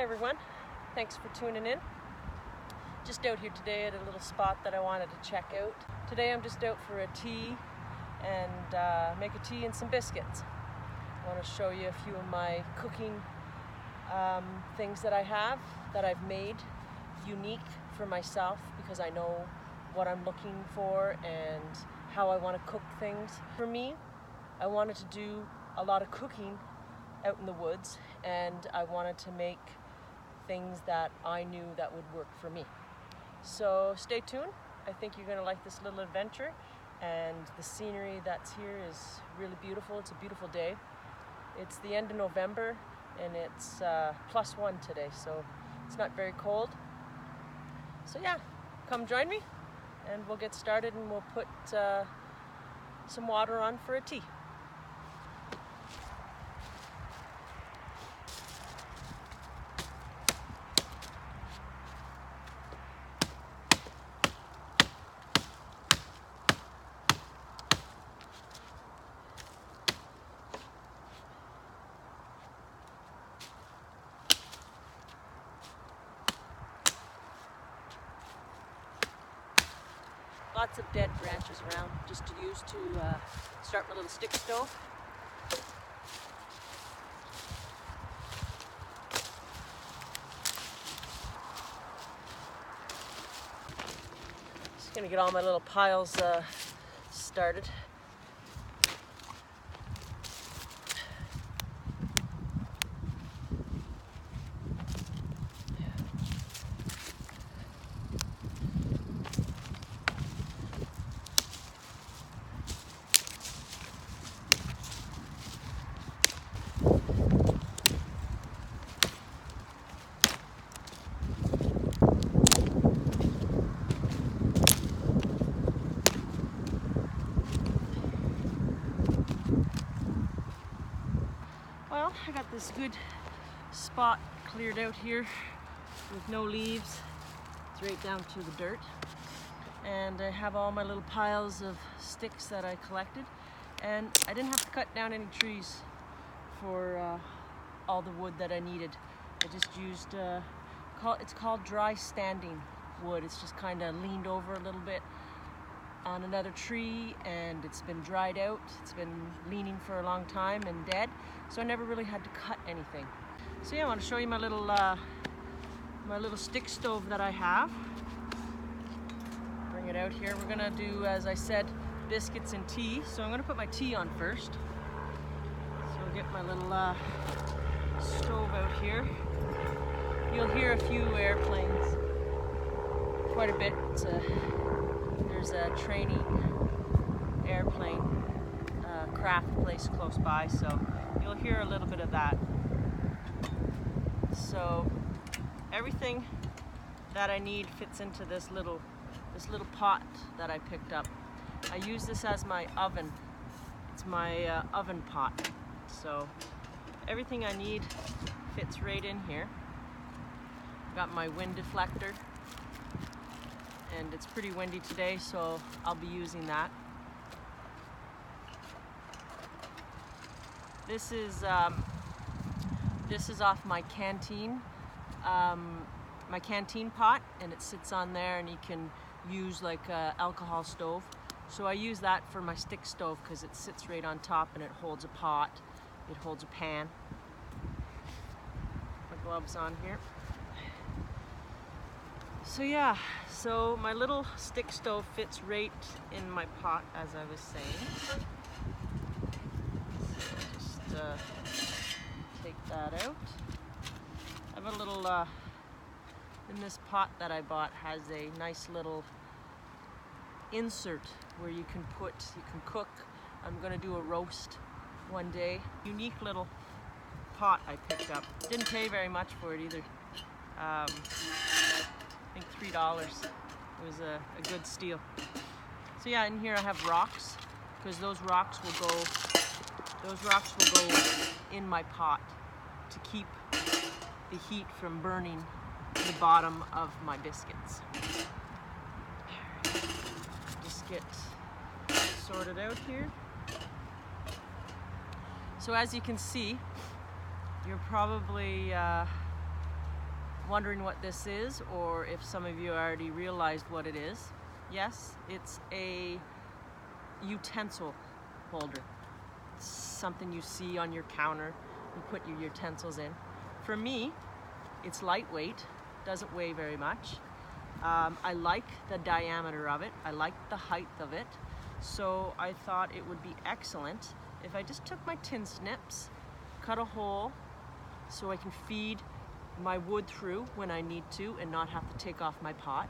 everyone, thanks for tuning in. Just out here today at a little spot that I wanted to check out. Today I'm just out for a tea and make a tea and some biscuits. I want to show you a few of my cooking things that I have, that I've made unique for myself because I know what I'm looking for and how I want to cook things. For me, I wanted to do a lot of cooking out in the woods, and I wanted to make things that I knew that would work for me. So stay tuned. I think you're going to like this little adventure, and the scenery that's here is really beautiful. It's a beautiful day. It's the end of November and it's +1 today, so it's not very cold. So yeah, come join me and we'll get started, and we'll put some water on for a tea. Lots of dead branches around just to use to start my little stick stove. Just gonna get all my little piles started. Well, I got this good spot cleared out here with no leaves. It's right down to the dirt. And I have all my little piles of sticks that I collected. And I didn't have to cut down any trees for all the wood that I needed. I just used, it's called dry standing wood. It's just kind of leaned over a little bit on another tree, and it's been dried out. It's been leaning for a long time and dead, so I never really had to cut anything. So yeah, I want to show you my little stick stove that I have. Bring it out here. We're gonna do, as I said, biscuits and tea. So I'm gonna put my tea on first. So I'll get my little stove out here. You'll hear a few airplanes, quite a bit. There's a training airplane craft place close by, so you'll hear a little bit of that. So everything that I need fits into this little pot that I picked up. I use this as my oven. It's my oven pot. So everything I need fits right in here. Got my wind deflector, and it's pretty windy today, so I'll be using that. This is off my canteen pot, and it sits on there, and you can use like an alcohol stove. So I use that for my stick stove because it sits right on top and it holds a pot, it holds a pan. My gloves on here. So yeah, so my little stick stove fits right in my pot, as I was saying. So just take that out. I have a little, in this pot that I bought has a nice little insert where you can cook. I'm gonna do a roast one day. Unique little pot I picked up. Didn't pay very much for it either. I think $3. It was a good steal. So yeah, in here I have rocks, because those rocks will go in my pot to keep the heat from burning the bottom of my biscuits. Just get sorted out here. So as you can see, you're probably wondering what this is, or if some of you already realized what it is, yes, it's a utensil holder. It's something you see on your counter. You put your utensils in. For me, it's lightweight, doesn't weigh very much. I like the diameter of it. I like the height of it. So I thought it would be excellent if I just took my tin snips, cut a hole so I can feed my wood through when I need to and not have to take off my pot.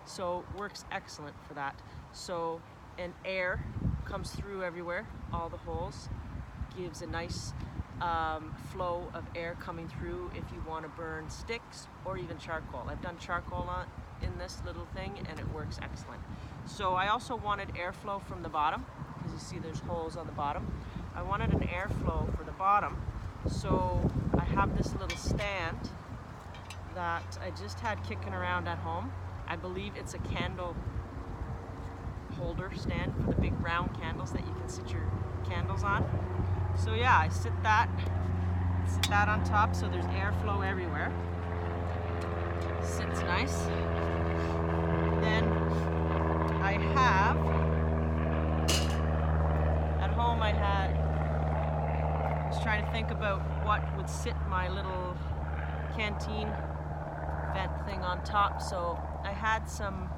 So works excellent for that. So, and air comes through everywhere, all the holes, gives a nice flow of air coming through if you want to burn sticks or even charcoal. I've done charcoal in this little thing and it works excellent. So I also wanted airflow from the bottom, because you see there's holes on the bottom. I wanted an airflow for the bottom, so I have this little stand that I just had kicking around at home. I believe it's a candle holder stand for the big round candles that you can sit your candles on. So yeah, I sit that on top so there's airflow everywhere. Sits nice. Then I have, at home I was trying to think about what would sit my little canteen vent thing on top, so I had some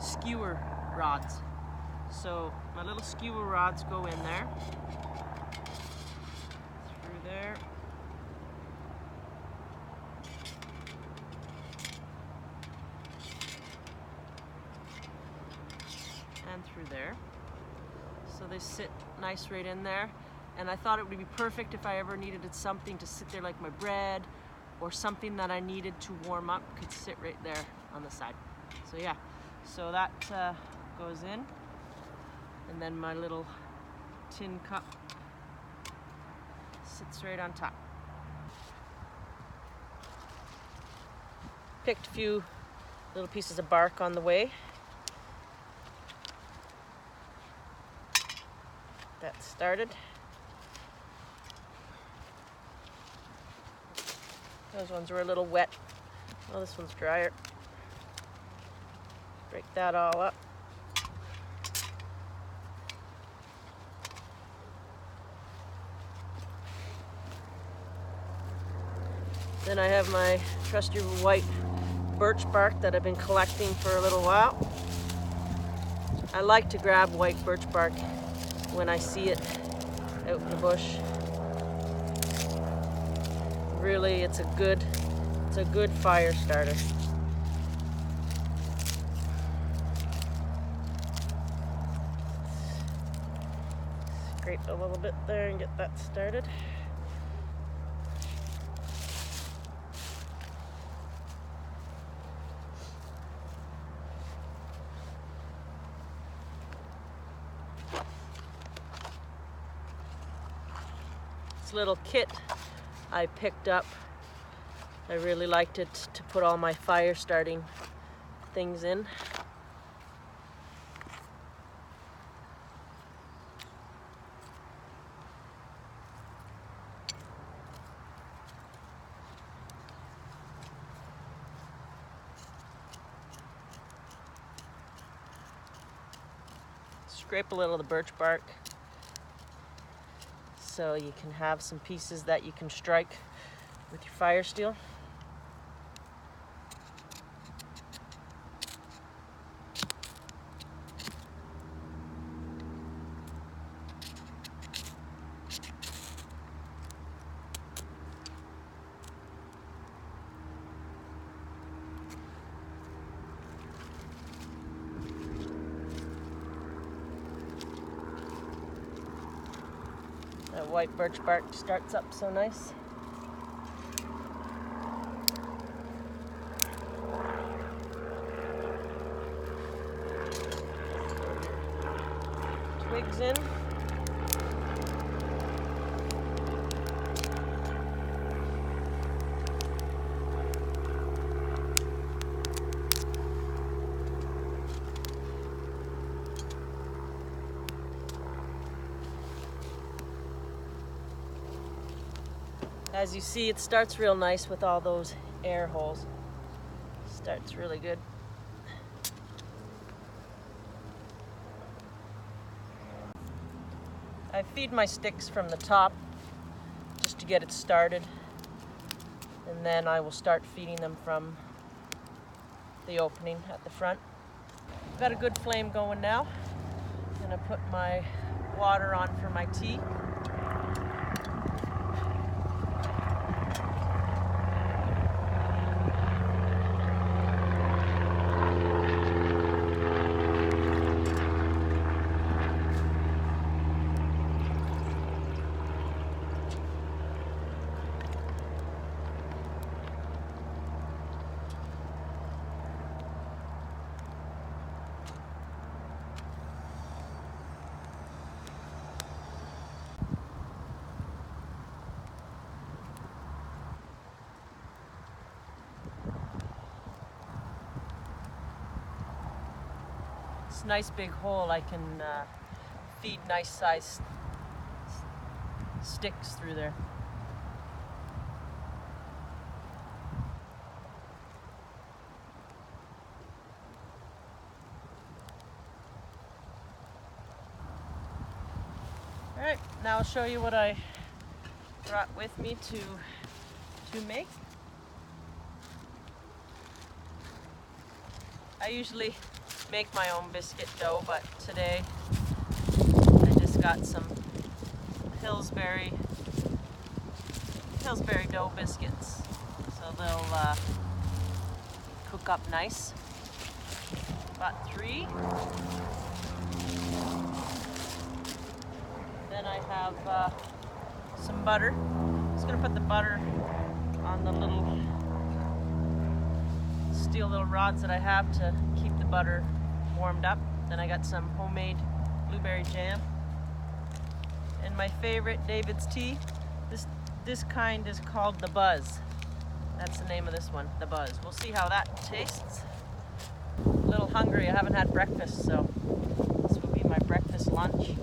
skewer rods. So my little skewer rods go in there, through there, and through there. So they sit nice right in there. And I thought it would be perfect if I ever needed something to sit there, like my bread or something that I needed to warm up could sit right there on the side. So yeah, so that goes in. And then my little tin cup sits right on top. Picked a few little pieces of bark on the way. That started. Those ones were a little wet. Oh, this one's drier. Break that all up. Then I have my trusty white birch bark that I've been collecting for a little while. I like to grab white birch bark when I see it out in the bush. Really, it's a good fire starter. Scrape a little bit there and get that started. This little kit I picked up. I really liked it to put all my fire starting things in. Scrape a little of the birch bark so you can have some pieces that you can strike with your fire steel. That white birch bark starts up so nice. Twigs in. As you see, it starts real nice with all those air holes. Starts really good. I feed my sticks from the top just to get it started, and then I will start feeding them from the opening at the front. I've got a good flame going now. I'm gonna put my water on for my tea. It's a nice big hole. I can feed nice sized sticks through there. Alright, now I'll show you what I brought with me to make. I usually make my own biscuit dough, but today I just got some Pillsbury dough biscuits, so they'll cook up nice. Bought 3. Then I have some butter. I'm just gonna put the butter on the steel little rods that I have to keep the butter warmed up. Then I got some homemade blueberry jam. And my favorite, David's tea. This kind is called the Buzz. That's the name of this one, the Buzz. We'll see how that tastes. A little hungry, I haven't had breakfast, so this will be my breakfast lunch.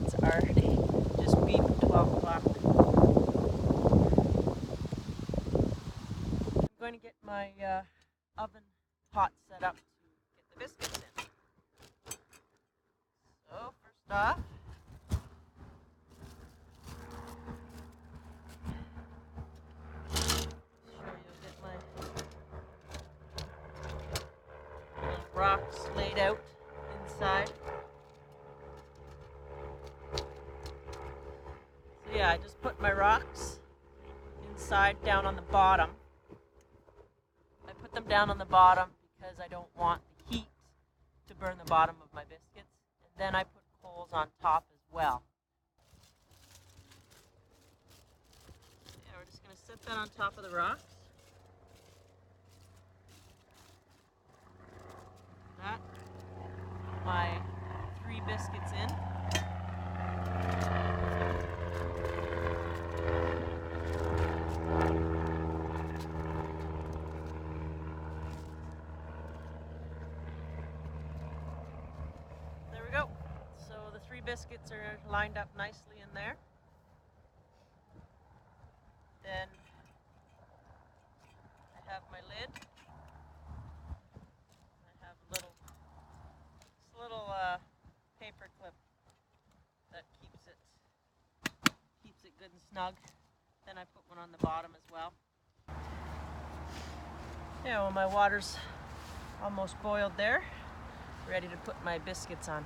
It's already just beat 12 o'clock. I'm going to get my oven pot set up to get the biscuits in. So first off, get my rocks laid out inside. So yeah, I just put my rocks inside down on the bottom. I put them down on the bottom because I don't want the heat to burn the bottom of my biscuits. And then I put coals on top as well. Yeah, we're just going to set that on top of the rocks. That. My 3 biscuits in. There we go. So the 3 biscuits are lined up nicely in there. Then I have my lid. I have a little paper clip that keeps it good and snug. Then I put one on the bottom as well. Yeah, well, my water's almost boiled there. Ready to put my biscuits on.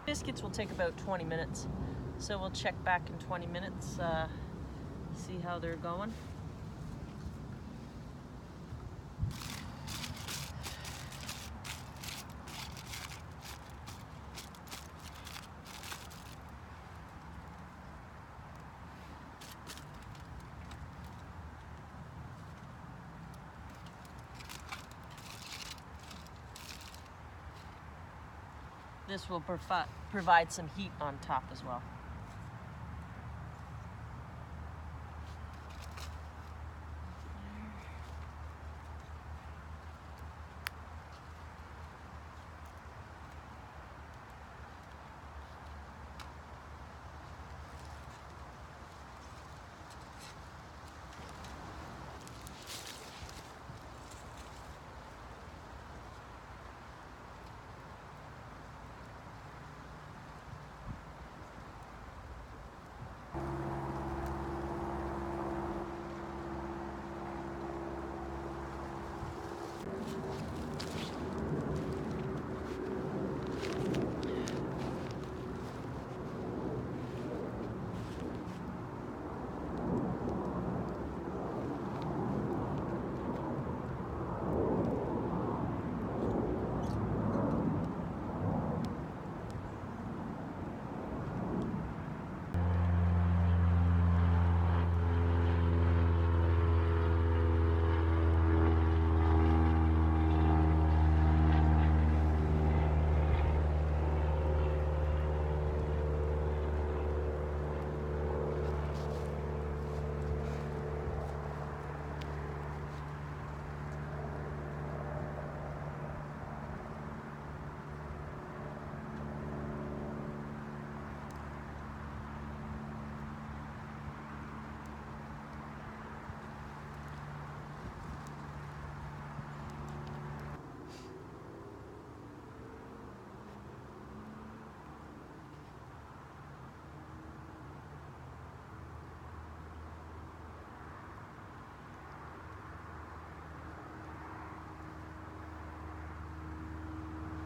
Biscuits will take about 20 minutes, so we'll check back in 20 minutes, see how they're going. This will provide some heat on top as well.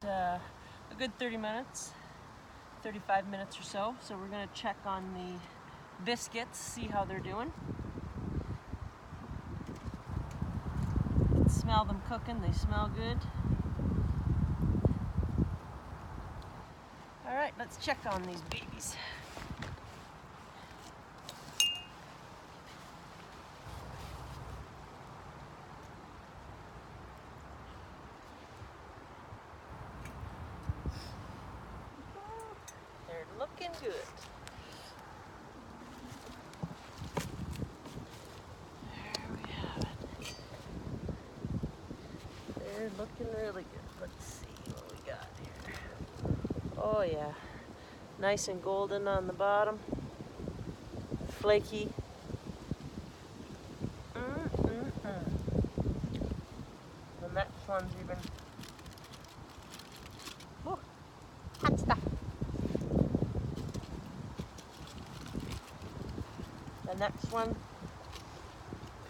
A good 30 minutes, 35 minutes or so. So we're gonna check on the biscuits, see how they're doing. You can smell them cooking, they smell good. All right, let's check on these babies. Looking good. There we have it. They're looking really good. Let's see what we got here. Oh yeah, nice and golden on the bottom. Flaky. The next one's even. Oh, hot stuff. The next one,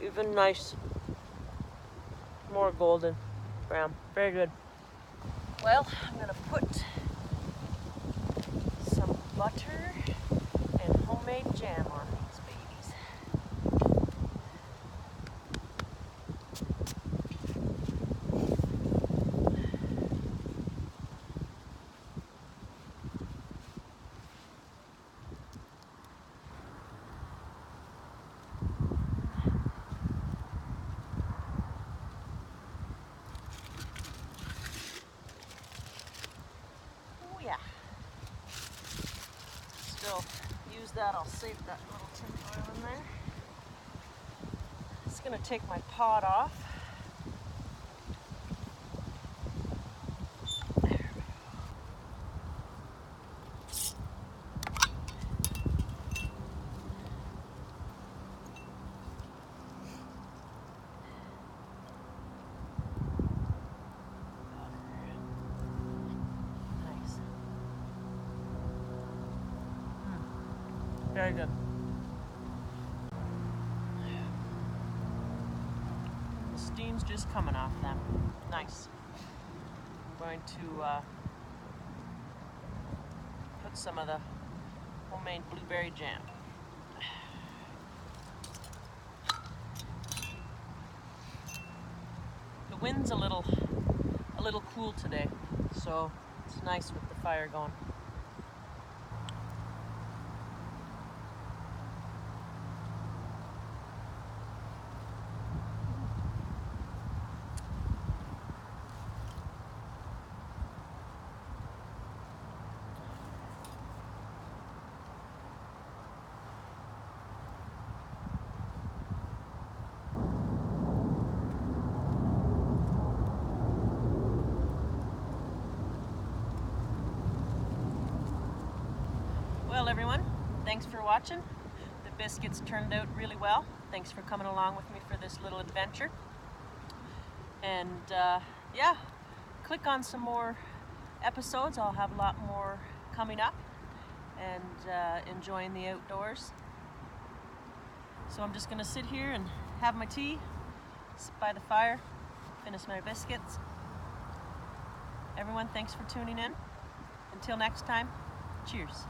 even nice, more golden brown, very good. Well, I'm gonna put some butter and homemade jam on these babies. Yeah. Still use that, I'll save that little tin foil in there. It's gonna take my pot off. There we go. Very good. The steam's just coming off them. Nice. I'm going to put some of the homemade blueberry jam. The wind's a little cool today, so it's nice with the fire going. thanks for watching. The biscuits turned out really well. Thanks for coming along with me for this little adventure. And yeah, click on some more episodes. I'll have a lot more coming up, and enjoying the outdoors. So I'm just going to sit here and have my tea, sit by the fire, finish my biscuits. Everyone, thanks for tuning in. Until next time, cheers.